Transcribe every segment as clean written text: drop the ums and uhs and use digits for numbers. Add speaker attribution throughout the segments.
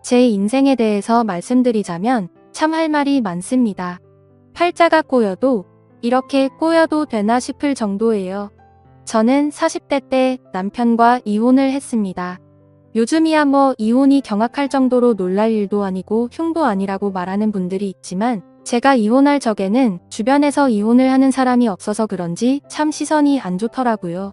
Speaker 1: 제 인생에 대해서 말씀드리자면 참 할 말이 많습니다. 팔자가 꼬여도 이렇게 꼬여도 되나 싶을 정도예요. 저는 40대 때 남편과 이혼을 했습니다. 요즘이야 뭐 이혼이 경악할 정도로 놀랄 일도 아니고 흉도 아니라고 말하는 분들이 있지만 제가 이혼할 적에는 주변에서 이혼을 하는 사람이 없어서 그런지 참 시선이 안 좋더라고요.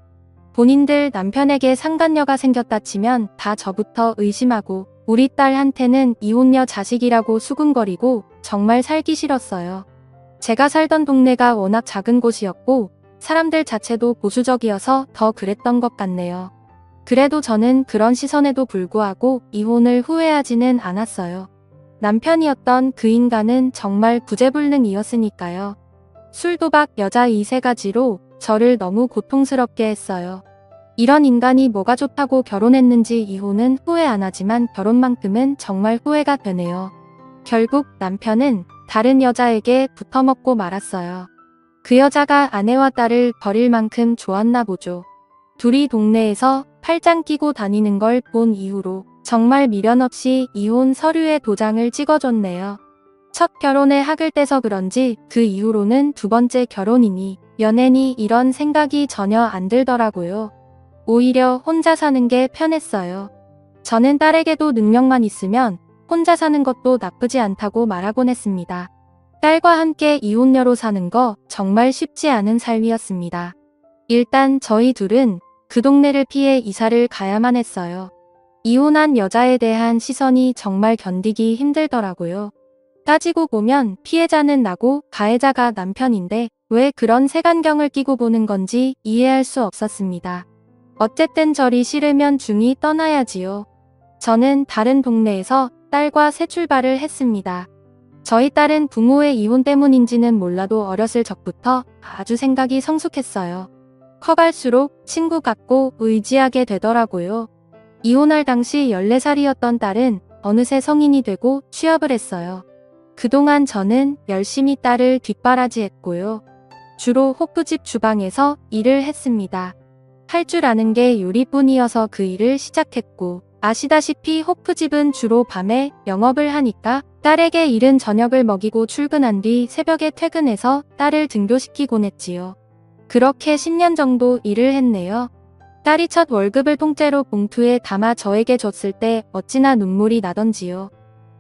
Speaker 1: 본인들 남편에게 상간녀가 생겼다 치면 다 저부터 의심하고 우리 딸한테는 이혼녀 자식이라고 수군거리고 정말 살기 싫었어요. 제가 살던 동네가 워낙 작은 곳이었고 사람들 자체도 보수적이어서 더 그랬던 것 같네요. 그래도 저는 그런 시선에도 불구하고 이혼을 후회하지는 않았어요. 남편이었던 그 인간은 정말 구제불능이었으니까요. 술, 도박, 여자 이 세 가지로 저를 너무 고통스럽게 했어요. 이런 인간이 뭐가 좋다고 결혼했는지 이혼은 후회 안 하지만 결혼만큼은 정말 후회가 되네요. 결국 남편은 다른 여자에게 붙어먹고 말았어요. 그 여자가 아내와 딸을 버릴 만큼 좋았나 보죠. 둘이 동네에서 팔짱 끼고 다니는 걸 본 이후로 정말 미련 없이 이혼 서류에 도장을 찍어줬네요. 첫 결혼에 학을 떼서 그런지 그 이후로는 두 번째 결혼이니 연애니 이런 생각이 전혀 안 들더라고요. 오히려 혼자 사는 게 편했어요. 저는 딸에게도 능력만 있으면 혼자 사는 것도 나쁘지 않다고 말하곤 했습니다. 딸과 함께 이혼녀로 사는 거 정말 쉽지 않은 삶이었습니다. 일단 저희 둘은 그 동네를 피해 이사를 가야만 했어요. 이혼한 여자에 대한 시선이 정말 견디기 힘들더라고요. 따지고 보면 피해자는 나고 가해자가 남편인데 왜 그런 색안경을 끼고 보는 건지 이해할 수 없었습니다. 어쨌든 저리 싫으면 중이 떠나야지요. 저는 다른 동네에서 딸과 새 출발을 했습니다. 저희 딸은 부모의 이혼 때문인지는 몰라도 어렸을 적부터 아주 생각이 성숙했어요. 커갈수록 친구 같고 의지하게 되더라고요. 이혼할 당시 14살이었던 딸은 어느새 성인이 되고 취업을 했어요. 그동안 저는 열심히 딸을 뒷바라지했고요. 주로 호프집 주방에서 일을 했습니다. 할 줄 아는 게 요리뿐이어서 그 일을 시작했고 아시다시피 호프집은 주로 밤에 영업을 하니까 딸에게 이른 저녁을 먹이고 출근한 뒤 새벽에 퇴근해서 딸을 등교시키곤 했지요. 그렇게 10년 정도 일을 했네요. 딸이 첫 월급을 통째로 봉투에 담아 저에게 줬을 때 어찌나 눈물이 나던지요.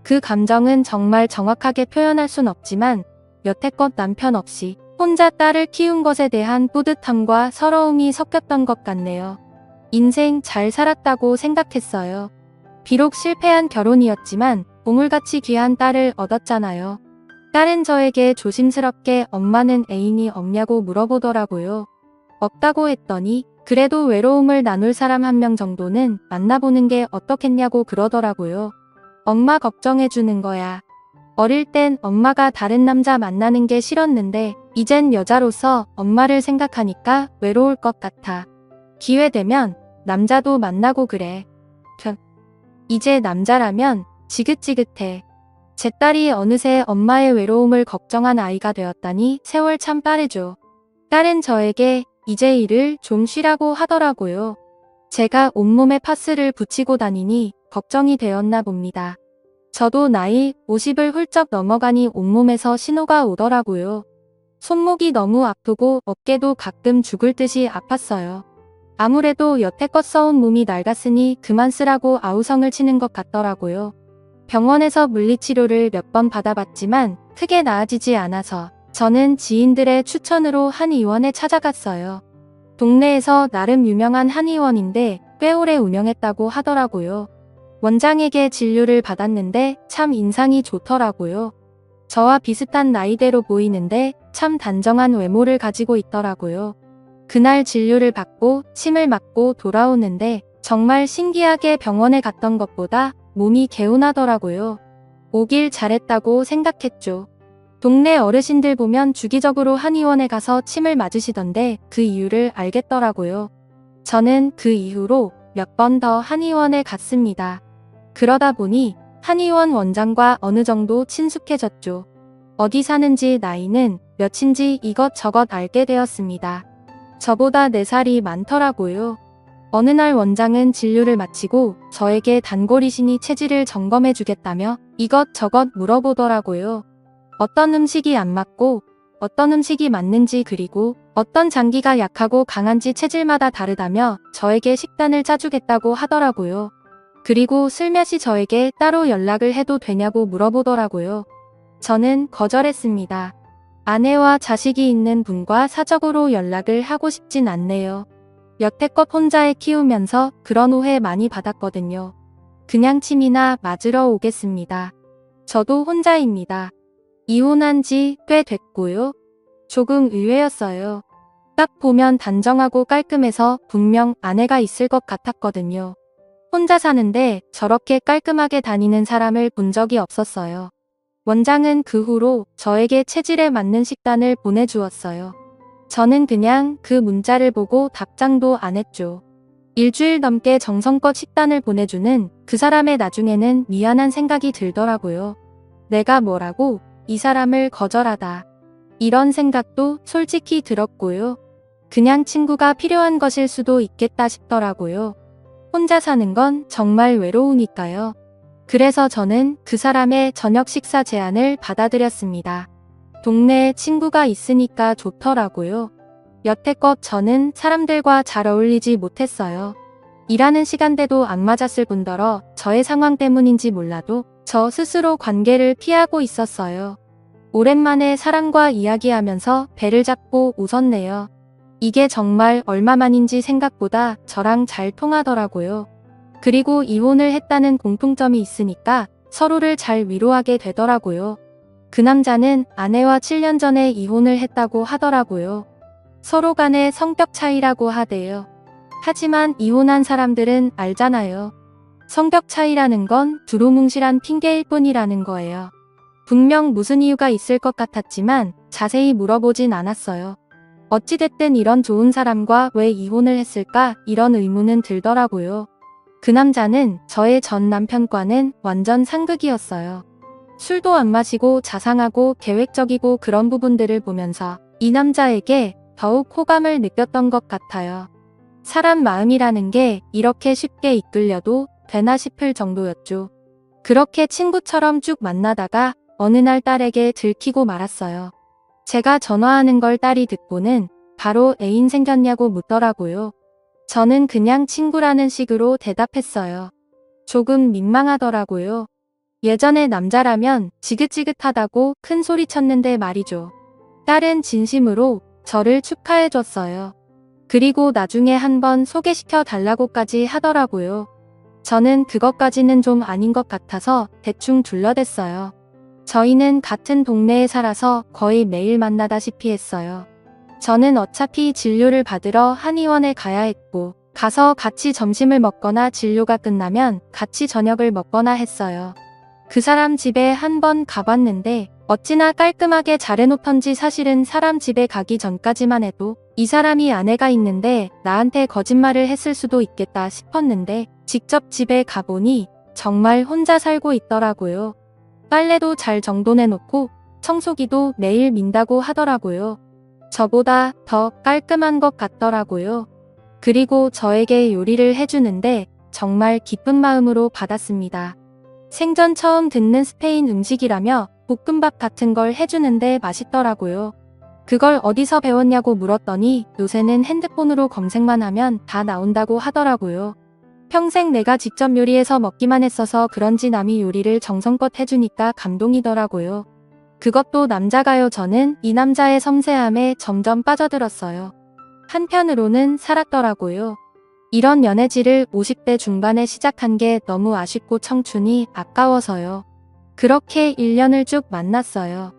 Speaker 1: 그 감정은 정말 정확하게 표현할 순 없지만 여태껏 남편 없이 혼자 딸을 키운 것에 대한 뿌듯함과 서러움이 섞였던 것 같네요. 인생 잘 살았다고 생각했어요. 비록 실패한 결혼이었지만 보물같이 귀한 딸을 얻었잖아요. 딸은 저에게 조심스럽게 엄마는 애인이 없냐고 물어보더라고요. 없다고 했더니 그래도 외로움을 나눌 사람 한 명 정도는 만나보는 게 어떻겠냐고 그러더라고요. 엄마 걱정해주는 거야. 어릴 땐 엄마가 다른 남자 만나는 게 싫었는데 이젠 여자로서 엄마를 생각하니까 외로울 것 같아. 기회 되면 남자도 만나고 그래. 이제 남자라면 지긋지긋해. 제 딸이 어느새 엄마의 외로움을 걱정한 아이가 되었다니 세월 참 빠르죠. 딸은 저에게 이제 일을 좀 쉬라고 하더라고요. 제가 온몸에 파스를 붙이고 다니니 걱정이 되었나 봅니다. 저도 나이 50을 훌쩍 넘어가니 온몸에서 신호가 오더라고요. 손목이 너무 아프고 어깨도 가끔 죽을 듯이 아팠어요. 아무래도 여태껏 써온 몸이 낡았으니 그만 쓰라고 아우성을 치는 것 같더라고요. 병원에서 물리치료를 몇 번 받아봤지만 크게 나아지지 않아서 저는 지인들의 추천으로 한의원에 찾아갔어요. 동네에서 나름 유명한 한의원인데 꽤 오래 운영했다고 하더라고요. 원장에게 진료를 받았는데 참 인상이 좋더라고요. 저와 비슷한 나이대로 보이는데 참 단정한 외모를 가지고 있더라고요. 그날 진료를 받고 침을 맞고 돌아오는데 정말 신기하게 병원에 갔던 것보다 몸이 개운하더라고요. 오길 잘했다고 생각했죠. 동네 어르신들 보면 주기적으로 한의원에 가서 침을 맞으시던데 그 이유를 알겠더라고요. 저는 그 이후로 몇 번 더 한의원에 갔습니다. 그러다 보니 한의원 원장과 어느 정도 친숙해졌죠. 어디 사는지 나이는 몇인지 이것저것 알게 되었습니다. 저보다 4살이 많더라고요. 어느 날 원장은 진료를 마치고 저에게 단골이시니 체질을 점검해주겠다며 이것저것 물어보더라고요. 어떤 음식이 안 맞고 어떤 음식이 맞는지, 그리고 어떤 장기가 약하고 강한지 체질마다 다르다며 저에게 식단을 짜주겠다고 하더라고요. 그리고 슬며시 저에게 따로 연락을 해도 되냐고 물어보더라고요. 저는 거절했습니다. 아내와 자식이 있는 분과 사적으로 연락을 하고 싶진 않네요. 여태껏 혼자 애 키우면서 그런 오해 많이 받았거든요. 그냥 침이나 맞으러 오겠습니다. 저도 혼자입니다. 이혼한 지 꽤 됐고요. 조금 의외였어요. 딱 보면 단정하고 깔끔해서 분명 아내가 있을 것 같았거든요. 혼자 사는데 저렇게 깔끔하게 다니는 사람을 본 적이 없었어요. 원장은 그 후로 저에게 체질에 맞는 식단을 보내주었어요. 저는 그냥 그 문자를 보고 답장도 안 했죠. 일주일 넘게 정성껏 식단을 보내주는 그 사람의 나중에는 미안한 생각이 들더라고요. 내가 뭐라고 이 사람을 거절하다. 이런 생각도 솔직히 들었고요. 그냥 친구가 필요한 것일 수도 있겠다 싶더라고요. 혼자 사는 건 정말 외로우니까요. 그래서 저는 그 사람의 저녁 식사 제안을 받아들였습니다. 동네에 친구가 있으니까 좋더라고요. 여태껏 저는 사람들과 잘 어울리지 못했어요. 일하는 시간대도 안 맞았을 뿐더러 저의 상황 때문인지 몰라도 저 스스로 관계를 피하고 있었어요. 오랜만에 사람과 이야기하면서 배를 잡고 웃었네요. 이게 정말 얼마만인지 생각보다 저랑 잘 통하더라고요. 그리고 이혼을 했다는 공통점이 있으니까 서로를 잘 위로하게 되더라고요. 그 남자는 아내와 7년 전에 이혼을 했다고 하더라고요. 서로 간의 성격 차이라고 하대요. 하지만 이혼한 사람들은 알잖아요. 성격 차이라는 건 두루뭉실한 핑계일 뿐이라는 거예요. 분명 무슨 이유가 있을 것 같았지만 자세히 물어보진 않았어요. 어찌됐든 이런 좋은 사람과 왜 이혼을 했을까, 이런 의문은 들더라고요. 그 남자는 저의 전 남편과는 완전 상극이었어요. 술도 안 마시고 자상하고 계획적이고 그런 부분들을 보면서 이 남자에게 더욱 호감을 느꼈던 것 같아요. 사람 마음이라는 게 이렇게 쉽게 이끌려도 되나 싶을 정도였죠. 그렇게 친구처럼 쭉 만나다가 어느 날 딸에게 들키고 말았어요. 제가 전화하는 걸 딸이 듣고는 바로 애인 생겼냐고 묻더라고요. 저는 그냥 친구라는 식으로 대답했어요. 조금 민망하더라고요. 예전에 남자라면 지긋지긋하다고 큰 소리 쳤는데 말이죠. 딸은 진심으로 저를 축하해줬어요. 그리고 나중에 한번 소개시켜 달라고까지 하더라고요. 저는 그것까지는 좀 아닌 것 같아서 대충 둘러댔어요. 저희는 같은 동네에 살아서 거의 매일 만나다시피 했어요. 저는 어차피 진료를 받으러 한의원에 가야 했고, 가서 같이 점심을 먹거나 진료가 끝나면 같이 저녁을 먹거나 했어요. 그 사람 집에 한번 가봤는데 어찌나 깔끔하게 잘 해놓던지, 사실은 사람 집에 가기 전까지만 해도 이 사람이 아내가 있는데 나한테 거짓말을 했을 수도 있겠다 싶었는데 직접 집에 가보니 정말 혼자 살고 있더라고요. 빨래도 잘 정돈해놓고 청소기도 매일 민다고 하더라고요. 저보다 더 깔끔한 것 같더라고요. 그리고 저에게 요리를 해주는데 정말 기쁜 마음으로 받았습니다. 생전 처음 듣는 스페인 음식이라며 볶음밥 같은 걸 해주는데 맛있더라고요. 그걸 어디서 배웠냐고 물었더니 요새는 핸드폰으로 검색만 하면 다 나온다고 하더라고요. 평생 내가 직접 요리해서 먹기만 했어서 그런지 남이 요리를 정성껏 해주니까 감동이더라고요. 그것도 남자가요. 저는 이 남자의 섬세함에 점점 빠져들었어요. 한편으로는 살았더라고요. 이런 연애질을 50대 중반에 시작한 게 너무 아쉽고 청춘이 아까워서요. 그렇게 1년을 쭉 만났어요.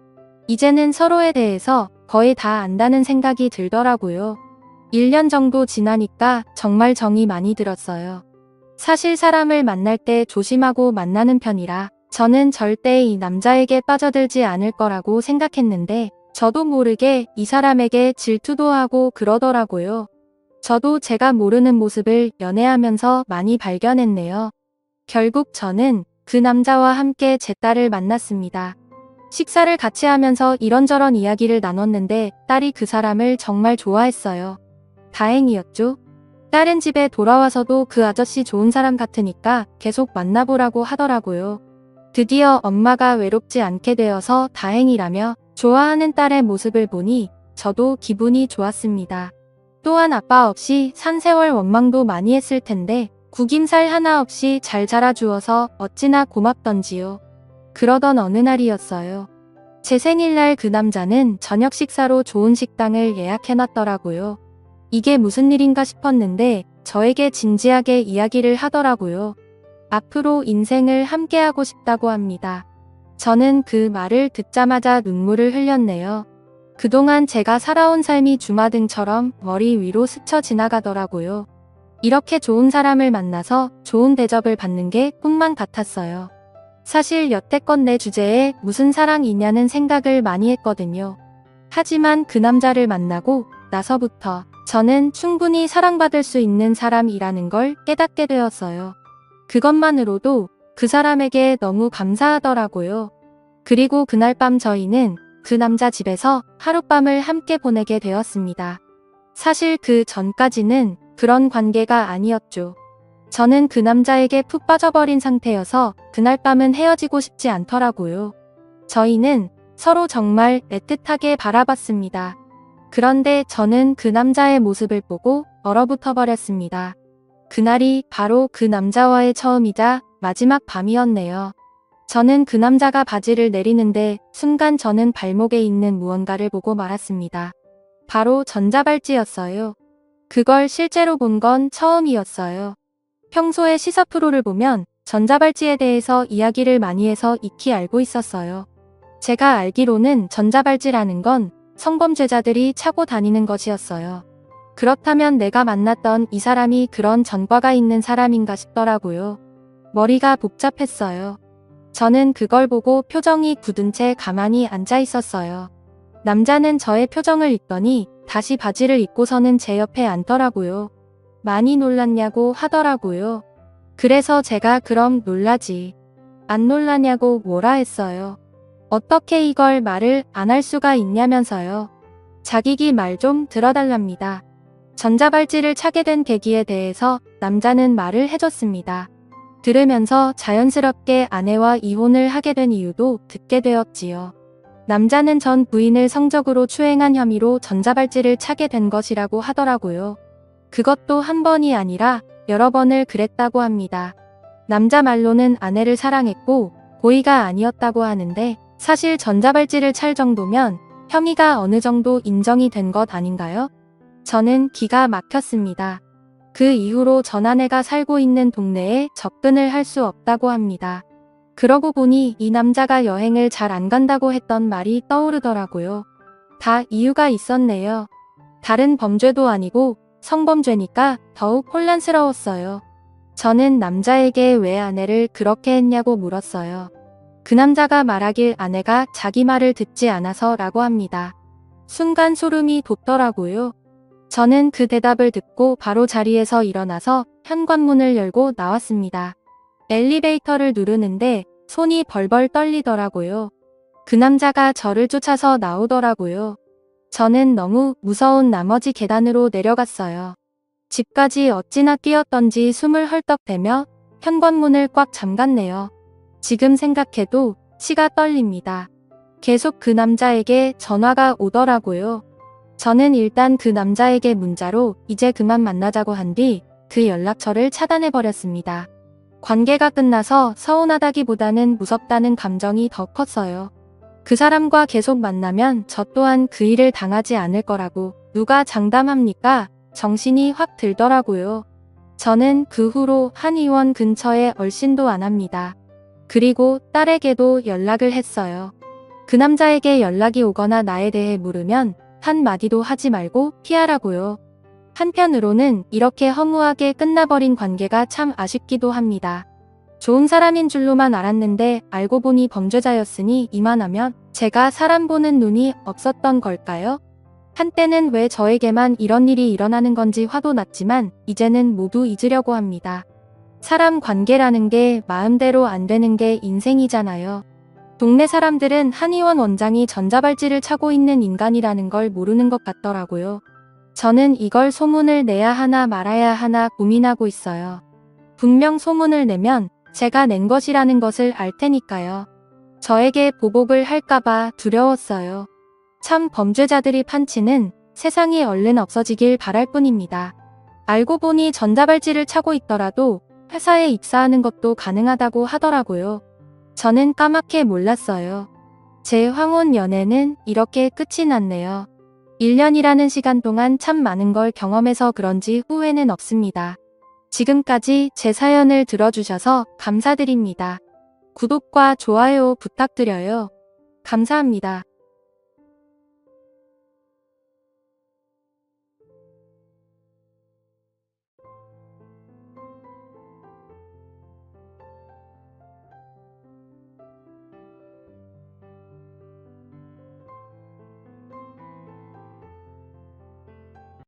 Speaker 1: 이제는 서로에 대해서 거의 다 안다는 생각이 들더라고요. 1년 정도 지나니까 정말 정이 많이 들었어요. 사실 사람을 만날 때 조심하고 만나는 편이라 저는 절대 이 남자에게 빠져들지 않을 거라고 생각했는데 저도 모르게 이 사람에게 질투도 하고 그러더라고요. 저도 제가 모르는 모습을 연애하면서 많이 발견했네요. 결국 저는 그 남자와 함께 제 딸을 만났습니다. 식사를 같이 하면서 이런저런 이야기를 나눴는데 딸이 그 사람을 정말 좋아했어요. 다행이었죠. 딸은 집에 돌아와서도 그 아저씨 좋은 사람 같으니까 계속 만나보라고 하더라고요. 드디어 엄마가 외롭지 않게 되어서 다행이라며 좋아하는 딸의 모습을 보니 저도 기분이 좋았습니다. 또한 아빠 없이 산 세월 원망도 많이 했을 텐데 구김살 하나 없이 잘 자라주어서 어찌나 고맙던지요. 그러던 어느 날이었어요. 제 생일날 그 남자는 저녁 식사로 좋은 식당을 예약해놨더라고요. 이게 무슨 일인가 싶었는데 저에게 진지하게 이야기를 하더라고요. 앞으로 인생을 함께하고 싶다고 합니다. 저는 그 말을 듣자마자 눈물을 흘렸네요. 그동안 제가 살아온 삶이 주마등처럼 머리 위로 스쳐 지나가더라고요. 이렇게 좋은 사람을 만나서 좋은 대접을 받는 게 꿈만 같았어요. 사실 여태껏 내 주제에 무슨 사랑이냐는 생각을 많이 했거든요. 하지만 그 남자를 만나고 나서부터 저는 충분히 사랑받을 수 있는 사람이라는 걸 깨닫게 되었어요. 그것만으로도 그 사람에게 너무 감사하더라고요. 그리고 그날 밤 저희는 그 남자 집에서 하룻밤을 함께 보내게 되었습니다. 사실 그 전까지는 그런 관계가 아니었죠. 저는 그 남자에게 푹 빠져버린 상태여서 그날 밤은 헤어지고 싶지 않더라고요. 저희는 서로 정말 애틋하게 바라봤습니다. 그런데 저는 그 남자의 모습을 보고 얼어붙어 버렸습니다. 그날이 바로 그 남자와의 처음이자 마지막 밤이었네요. 저는 그 남자가 바지를 내리는데 순간 저는 발목에 있는 무언가를 보고 말았습니다. 바로 전자발찌였어요. 그걸 실제로 본 건 처음이었어요. 평소에 시사 프로를 보면 전자발찌에 대해서 이야기를 많이 해서 익히 알고 있었어요. 제가 알기로는 전자발찌라는 건 성범죄자들이 차고 다니는 것이었어요. 그렇다면 내가 만났던 이 사람이 그런 전과가 있는 사람인가 싶더라고요. 머리가 복잡했어요. 저는 그걸 보고 표정이 굳은 채 가만히 앉아 있었어요. 남자는 저의 표정을 읽더니 다시 바지를 입고서는 제 옆에 앉더라고요. 많이 놀랐냐고 하더라고요. 그래서 제가 그럼 놀라지. 안 놀라냐고 뭐라 했어요. 어떻게 이걸 말을 안 할 수가 있냐면서요. 자기기 말 좀 들어달랍니다. 전자발찌를 차게 된 계기에 대해서 남자는 말을 해줬습니다. 들으면서 자연스럽게 아내와 이혼을 하게 된 이유도 듣게 되었지요. 남자는 전 부인을 성적으로 추행한 혐의로 전자발찌를 차게 된 것이라고 하더라고요. 그것도 한 번이 아니라 여러 번을 그랬다고 합니다. 남자 말로는 아내를 사랑했고 고의가 아니었다고 하는데 사실 전자발찌를 찰 정도면 혐의가 어느 정도 인정이 된 것 아닌가요? 저는 기가 막혔습니다. 그 이후로 전 아내가 살고 있는 동네에 접근을 할 수 없다고 합니다. 그러고 보니 이 남자가 여행을 잘 안 간다고 했던 말이 떠오르더라고요. 다 이유가 있었네요. 다른 범죄도 아니고 성범죄니까 더욱 혼란스러웠어요. 저는 남자에게 왜 아내를 그렇게 했냐고 물었어요. 그 남자가 말하길 아내가 자기 말을 듣지 않아서 라고 합니다. 순간 소름이 돋더라고요. 저는 그 대답을 듣고 바로 자리에서 일어나서 현관문을 열고 나왔습니다. 엘리베이터를 누르는데 손이 벌벌 떨리더라고요. 그 남자가 저를 쫓아서 나오더라고요. 저는 너무 무서운 나머지 계단으로 내려갔어요. 집까지 어찌나 뛰었던지 숨을 헐떡대며 현관문을 꽉 잠갔네요. 지금 생각해도 치가 떨립니다. 계속 그 남자에게 전화가 오더라고요. 저는 일단 그 남자에게 문자로 이제 그만 만나자고 한 뒤 그 연락처를 차단해버렸습니다. 관계가 끝나서 서운하다기보다는 무섭다는 감정이 더 컸어요. 그 사람과 계속 만나면 저 또한 그 일을 당하지 않을 거라고 누가 장담합니까? 정신이 확 들더라고요. 저는 그 후로 한의원 근처에 얼씬도 안 합니다. 그리고 딸에게도 연락을 했어요. 그 남자에게 연락이 오거나 나에 대해 물으면 한마디도 하지 말고 피하라고요. 한편으로는 이렇게 허무하게 끝나버린 관계가 참 아쉽기도 합니다. 좋은 사람인 줄로만 알았는데 알고 보니 범죄자였으니 이만하면 제가 사람 보는 눈이 없었던 걸까요? 한때는 왜 저에게만 이런 일이 일어나는 건지 화도 났지만 이제는 모두 잊으려고 합니다. 사람 관계라는 게 마음대로 안 되는 게 인생이잖아요. 동네 사람들은 한의원 원장이 전자발찌를 차고 있는 인간이라는 걸 모르는 것 같더라고요. 저는 이걸 소문을 내야 하나 말아야 하나 고민하고 있어요. 분명 소문을 내면 제가 낸 것이라는 것을 알 테니까요. 저에게 보복을 할까봐 두려웠어요. 참 범죄자들이 판치는 세상이 얼른 없어지길 바랄 뿐입니다. 알고 보니 전자발찌를 차고 있더라도 회사에 입사하는 것도 가능하다고 하더라고요. 저는 까맣게 몰랐어요. 제 황혼 연애는 이렇게 끝이 났네요. 1년이라는 시간 동안 참 많은 걸 경험해서 그런지 후회는 없습니다. 지금까지 제 사연을 들어주셔서 감사드립니다. 구독과 좋아요 부탁드려요. 감사합니다.